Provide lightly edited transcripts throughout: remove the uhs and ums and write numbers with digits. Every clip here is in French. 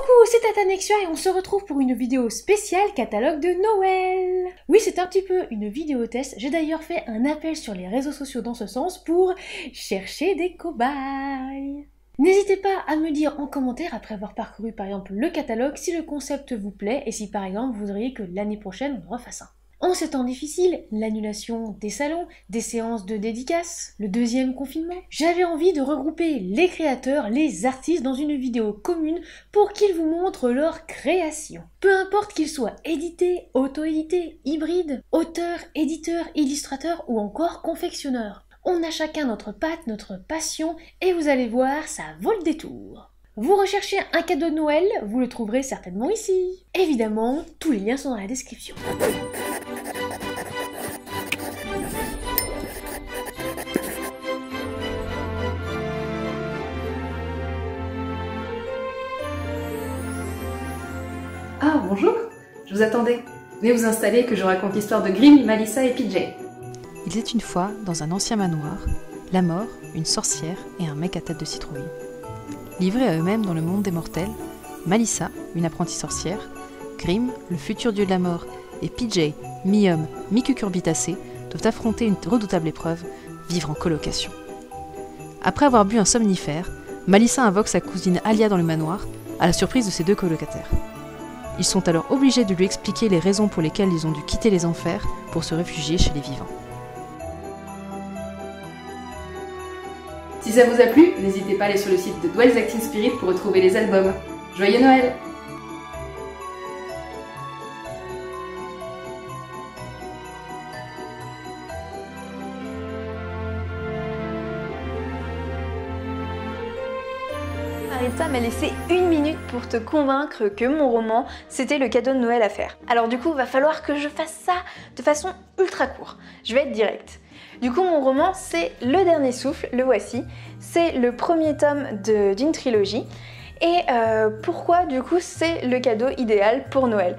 Coucou, c'est Tata Nexia et on se retrouve pour une vidéo spéciale catalogue de Noël. Oui, c'est un petit peu une vidéo test. J'ai d'ailleurs fait un appel sur les réseaux sociaux dans ce sens pour chercher des cobayes. N'hésitez pas à me dire en commentaire, après avoir parcouru par exemple le catalogue, si le concept vous plaît et si par exemple vous voudriez que l'année prochaine on refasse un. En ces temps difficiles, l'annulation des salons, des séances de dédicaces, le deuxième confinement, j'avais envie de regrouper les créateurs, les artistes dans une vidéo commune pour qu'ils vous montrent leur création. Peu importe qu'ils soient édités, auto-édités, hybrides, auteurs, éditeurs, illustrateurs ou encore confectionneurs. On a chacun notre patte, notre passion et vous allez voir, ça vaut le détour. Vous recherchez un cadeau de Noël, vous le trouverez certainement ici. Évidemment, tous les liens sont dans la description. Ah, bonjour. Je vous attendais. Venez vous installer que je raconte l'histoire de Grimm, Malissa et PJ. Il était une fois, dans un ancien manoir, la mort, une sorcière et un mec à tête de citrouille. Livrés à eux-mêmes dans le monde des mortels, Malissa, une apprentie sorcière, Grimm, le futur dieu de la mort, et PJ, mi-homme, mi-cucurbitacé, doivent affronter une redoutable épreuve, vivre en colocation. Après avoir bu un somnifère, Malissa invoque sa cousine Alia dans le manoir, à la surprise de ses deux colocataires. Ils sont alors obligés de lui expliquer les raisons pour lesquelles ils ont dû quitter les enfers pour se réfugier chez les vivants. Si ça vous a plu, n'hésitez pas à aller sur le site de Dwell's Acting Spirit pour retrouver les albums. Joyeux Noël! Marissa m'a laissé 1 minute pour te convaincre que mon roman, c'était le cadeau de Noël à faire. Alors du coup, va falloir que je fasse ça de façon ultra courte. Je vais être directe. Du coup, mon roman, c'est Le Dernier Souffle, le voici. C'est le premier tome d'une trilogie. Et pourquoi, du coup, c'est le cadeau idéal pour Noël ?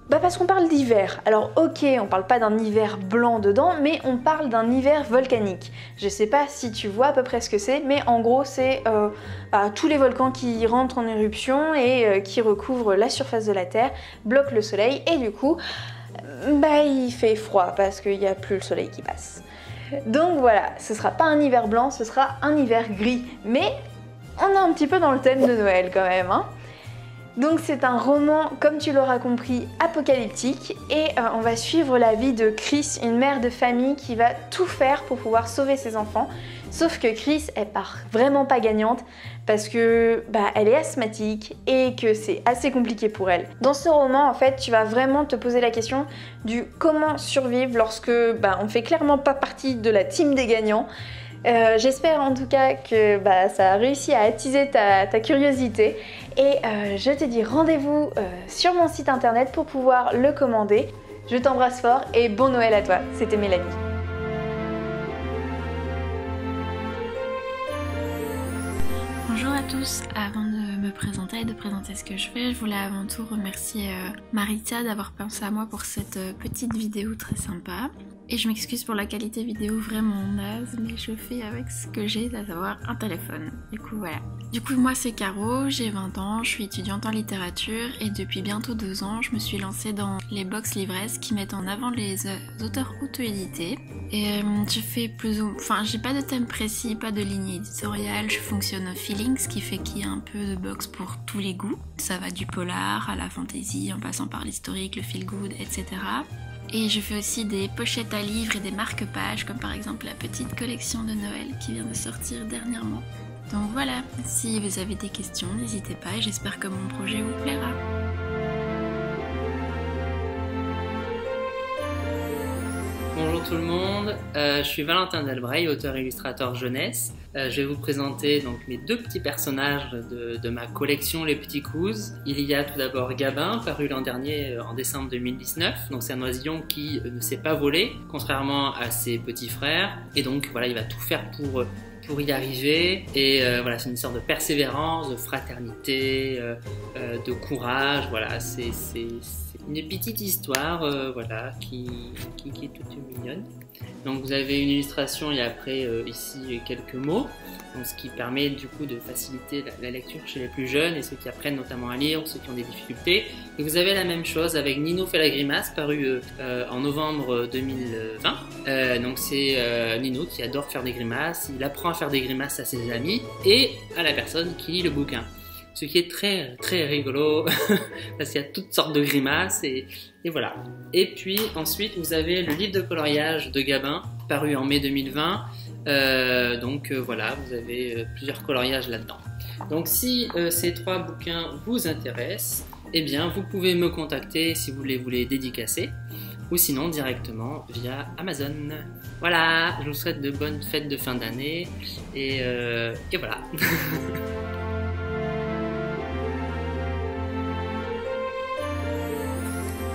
Bah parce qu'on parle d'hiver. Alors ok, on parle pas d'un hiver blanc dedans, mais on parle d'un hiver volcanique. Je sais pas si tu vois à peu près ce que c'est, mais en gros c'est tous les volcans qui rentrent en éruption et qui recouvrent la surface de la Terre, bloquent le soleil et du coup, il fait froid parce qu'il n'y a plus le soleil qui passe. Donc voilà, ce sera pas un hiver blanc, ce sera un hiver gris. Mais on est un petit peu dans le thème de Noël quand même, hein. Donc c'est un roman, comme tu l'auras compris, apocalyptique et on va suivre la vie de Chris, une mère de famille qui va tout faire pour pouvoir sauver ses enfants. Sauf que Chris, elle part vraiment pas gagnante parce que elle est asthmatique et que c'est assez compliqué pour elle. Dans ce roman, en fait, tu vas vraiment te poser la question du comment survivre lorsque on fait clairement pas partie de la team des gagnants. J'espère en tout cas que ça a réussi à attiser ta curiosité et je te dis rendez-vous sur mon site internet pour pouvoir le commander. Je t'embrasse fort et bon Noël à toi, c'était Mélanie. Bonjour à tous, avant de me présenter et de présenter ce que je fais, je voulais avant tout remercier Marissa d'avoir pensé à moi pour cette petite vidéo très sympa. Et je m'excuse pour la qualité vidéo vraiment naze, mais je fais avec ce que j'ai, à savoir un téléphone. Du coup voilà. Du coup moi c'est Caro, j'ai 20 ans, je suis étudiante en littérature et depuis bientôt 2 ans je me suis lancée dans les box livresses qui mettent en avant les auteurs auto-édités. Et je fais j'ai pas de thème précis, pas de ligne éditoriale, je fonctionne au feeling, ce qui fait qu'il y a un peu de box pour tous les goûts. Ça va du polar à la fantasy en passant par l'historique, le feel good, etc. Et je fais aussi des pochettes à livres et des marque-pages, comme par exemple la petite collection de Noël qui vient de sortir dernièrement. Donc voilà, si vous avez des questions, n'hésitez pas et j'espère que mon projet vous plaira. Bonjour tout le monde, je suis Valentin Delbray, auteur-illustrateur jeunesse. Je vais vous présenter donc mes 2 petits personnages de ma collection Les Petits Coups. Il y a tout d'abord Gabin, paru l'an dernier en décembre 2019. Donc c'est un oisillon qui ne sait pas voler, contrairement à ses petits frères. Et donc voilà, il va tout faire pour y arriver. Et voilà, c'est une sorte de persévérance, de fraternité, de courage. Voilà, c'est une petite histoire voilà, qui est toute mignonne. Donc vous avez une illustration et après ici quelques mots. donc ce qui permet du coup de faciliter la lecture chez les plus jeunes et ceux qui apprennent notamment à lire ou ceux qui ont des difficultés. Et vous avez la même chose avec Nino fait la grimace, paru en novembre 2020. Donc c'est Nino qui adore faire des grimaces, il apprend à faire des grimaces à ses amis et à la personne qui lit le bouquin. Ce qui est très très rigolo, parce qu'il y a toutes sortes de grimaces et voilà. Et puis ensuite vous avez le livre de coloriage de Gabin, paru en mai 2020. Voilà, vous avez plusieurs coloriages là-dedans. Donc si ces 3 bouquins vous intéressent, eh bien vous pouvez me contacter si vous voulez vous les dédicacer, ou sinon directement via Amazon. Voilà, je vous souhaite de bonnes fêtes de fin d'année, et voilà.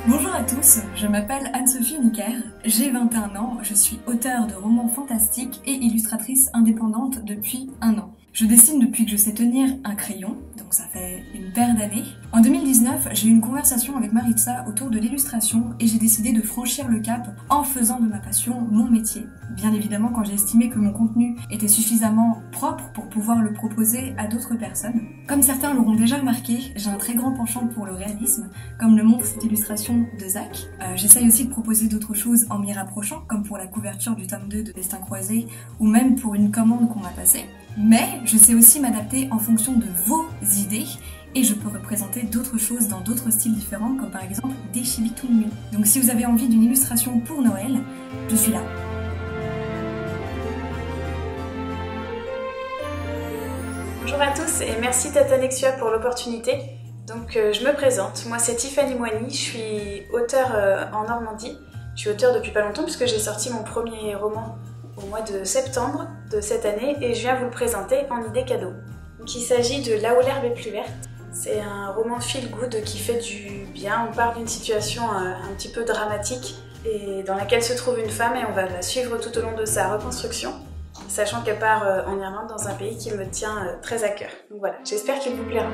Bonjour à tous, je m'appelle Anne-Sophie Nicker, j'ai 21 ans, je suis auteure de romans fantastiques et illustratrice indépendante depuis 1 an. Je dessine depuis que je sais tenir un crayon, donc ça fait une paire d'années. En 2019, j'ai eu une conversation avec Maritza autour de l'illustration et j'ai décidé de franchir le cap en faisant de ma passion mon métier. Bien évidemment quand j'ai estimé que mon contenu était suffisamment propre pour pouvoir le proposer à d'autres personnes. Comme certains l'auront déjà remarqué, j'ai un très grand penchant pour le réalisme, comme le montre cette illustration de Zach. J'essaye aussi de proposer d'autres choses en m'y rapprochant, comme pour la couverture du tome 2 de Destin croisé, ou même pour une commande qu'on m'a passée. Mais je sais aussi m'adapter en fonction de vos idées et je peux représenter d'autres choses dans d'autres styles différents, comme par exemple des chibi-tout-mignons. Donc si vous avez envie d'une illustration pour Noël, je suis là. Bonjour à tous et merci Tata Nexua pour l'opportunité. Donc je me présente, moi c'est Tiffany Moigny, je suis auteure en Normandie. Je suis auteure depuis pas longtemps puisque j'ai sorti mon premier roman au mois de septembre de cette année et je viens vous le présenter en idée cadeau. Donc il s'agit de Là où l'herbe est plus verte. C'est un roman feel good qui fait du bien. On parle d'une situation un petit peu dramatique et dans laquelle se trouve une femme et on va la suivre tout au long de sa reconstruction, sachant qu'elle part en Irlande dans un pays qui me tient très à cœur. Donc voilà, j'espère qu'il vous plaira.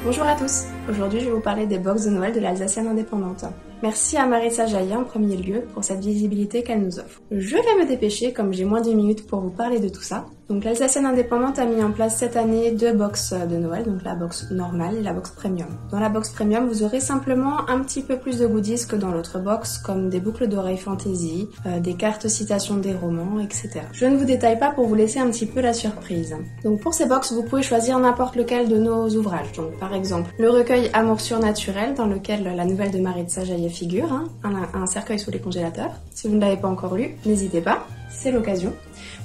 Bonjour à tous, aujourd'hui je vais vous parler des box de Noël de l'Alsacienne indépendante. Merci à Maritza Jaillet en premier lieu pour cette visibilité qu'elle nous offre. Je vais me dépêcher comme j'ai moins d'1 minute pour vous parler de tout ça. Donc l'Alsacienne indépendante a mis en place cette année 2 box de Noël, donc la box normale et la box premium. Dans la box premium, vous aurez simplement un petit peu plus de goodies que dans l'autre box, comme des boucles d'oreilles fantasy, des cartes citations des romans, etc. Je ne vous détaille pas pour vous laisser un petit peu la surprise. Donc pour ces box, vous pouvez choisir n'importe lequel de nos ouvrages. Donc par exemple, le recueil Amour surnaturel, dans lequel la nouvelle de Maritza Jaillet figure, un cercueil sous les congélateurs. Si vous ne l'avez pas encore lu, n'hésitez pas, c'est l'occasion.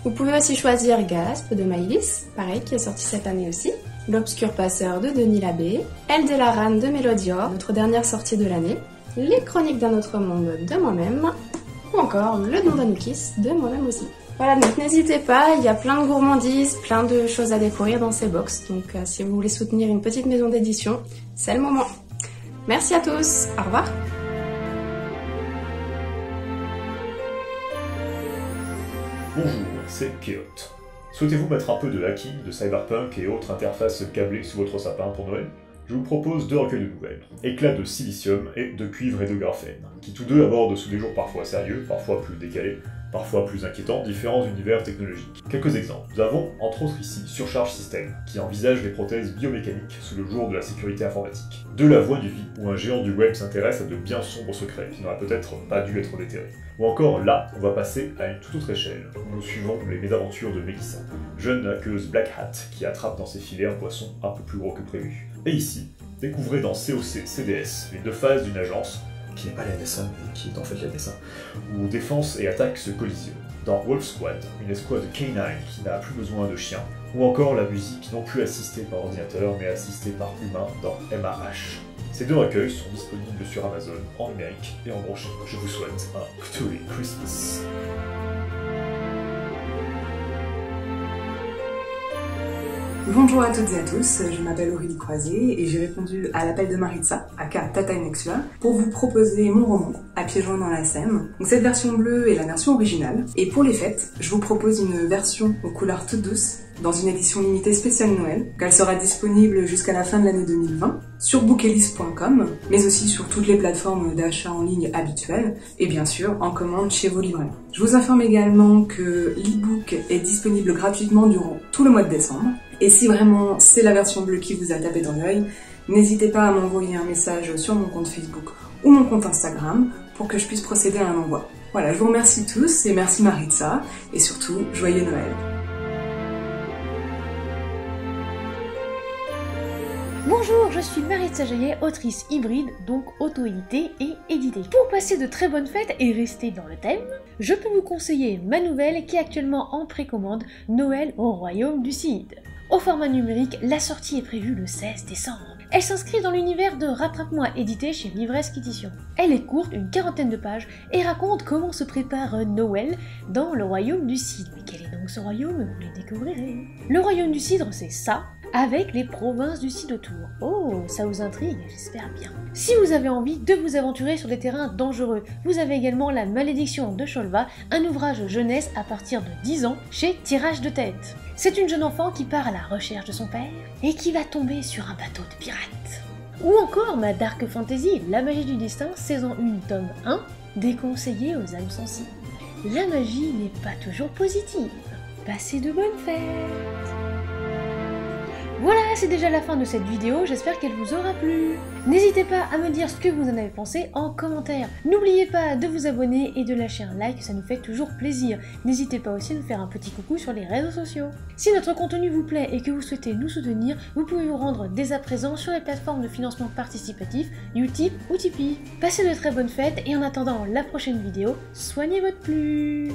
Vous pouvez aussi choisir Gasp de Maïlis, pareil, qui est sorti cette année aussi. L'Obscur Passeur de Denis Labbé, Elle de la Rane de Mélodior, notre dernière sortie de l'année. Les Chroniques d'un autre monde de moi-même, ou encore Le Don d'Anoukis de moi-même aussi. Voilà, donc n'hésitez pas, il y a plein de gourmandises, plein de choses à découvrir dans ces box. Donc si vous voulez soutenir une petite maison d'édition, c'est le moment. Merci à tous, au revoir. Bonjour, c'est Keot. Souhaitez-vous mettre un peu de hacking, de cyberpunk et autres interfaces câblées sous votre sapin pour Noël? Je vous propose 2 recueils de nouvelles, Éclats de silicium et De cuivre et de graphène, qui tous deux abordent sous des jours parfois sérieux, parfois plus décalés, parfois plus inquiétants, différents univers technologiques. Quelques exemples. Nous avons entre autres ici Surcharge System, qui envisage les prothèses biomécaniques sous le jour de la sécurité informatique. De la voie du vie, où un géant du web s'intéresse à de bien sombres secrets qui n'auraient peut-être pas dû être déterrés. Ou encore là, on va passer à une toute autre échelle, où nous suivons les mésaventures de Mélissa, jeune hackeuse Black Hat qui attrape dans ses filets un poisson un peu plus gros que prévu. Et ici, découvrez dans COC CDS les 2 phases d'une agence, qui n'est pas la NSA, mais qui est en fait la NSA, où défense et attaque se collisionnent. Dans Wolf Squad, une escouade K9 qui n'a plus besoin de chiens, ou encore la musique non plus assistée par ordinateur, mais assistée par humain dans MAH. Ces 2 recueils sont disponibles sur Amazon, en numérique et en brochure. Je vous souhaite un Cthulhu Christmas. Bonjour à toutes et à tous, je m'appelle Aurélie Croisier et j'ai répondu à l'appel de Maritza, aka Tata Nexua, pour vous proposer mon roman, À pieds joints dans la Seine. Donc cette version bleue est la version originale, et pour les fêtes, je vous propose une version aux couleurs toutes douces, dans une édition limitée spéciale Noël, qu'elle sera disponible jusqu'à la fin de l'année 2020, sur bookelist.com, mais aussi sur toutes les plateformes d'achat en ligne habituelles, et bien sûr en commande chez vos libraires. Je vous informe également que l'e-book est disponible gratuitement durant tout le mois de décembre, et si vraiment c'est la version bleue qui vous a tapé dans l'œil, n'hésitez pas à m'envoyer un message sur mon compte Facebook ou mon compte Instagram pour que je puisse procéder à un envoi. Voilà, je vous remercie tous et merci Maritza, et surtout, joyeux Noël. Bonjour, je suis Maritza Jaillet, autrice hybride, donc auto-éditée et éditée. Pour passer de très bonnes fêtes et rester dans le thème, je peux vous conseiller ma nouvelle qui est actuellement en précommande, Noël au Royaume du Cid. Au format numérique, la sortie est prévue le 16 décembre. Elle s'inscrit dans l'univers de Rattrape-moi édité chez Livresque Édition. Elle est courte, une quarantaine de pages, et raconte comment se prépare Noël dans le Royaume du Cidre. Mais quel est donc ce royaume? Vous le découvrirez. Le Royaume du Cidre, c'est ça, avec les provinces du Cid autour. Oh, ça vous intrigue, j'espère bien. Si vous avez envie de vous aventurer sur des terrains dangereux, vous avez également La Malédiction de Cholva, un ouvrage jeunesse à partir de 10 ans chez Tirage de Tête. C'est une jeune enfant qui part à la recherche de son père et qui va tomber sur un bateau de pirates. Ou encore ma dark fantasy, La Magie du Destin, saison 1, tome 1, déconseillé aux âmes sensibles. La magie n'est pas toujours positive. Passez de bonnes fêtes! Voilà, c'est déjà la fin de cette vidéo, j'espère qu'elle vous aura plu. N'hésitez pas à me dire ce que vous en avez pensé en commentaire. N'oubliez pas de vous abonner et de lâcher un like, ça nous fait toujours plaisir. N'hésitez pas aussi à nous faire un petit coucou sur les réseaux sociaux. Si notre contenu vous plaît et que vous souhaitez nous soutenir, vous pouvez vous rendre dès à présent sur les plateformes de financement participatif, Utip ou Tipeee. Passez de très bonnes fêtes et en attendant la prochaine vidéo, soignez votre plume.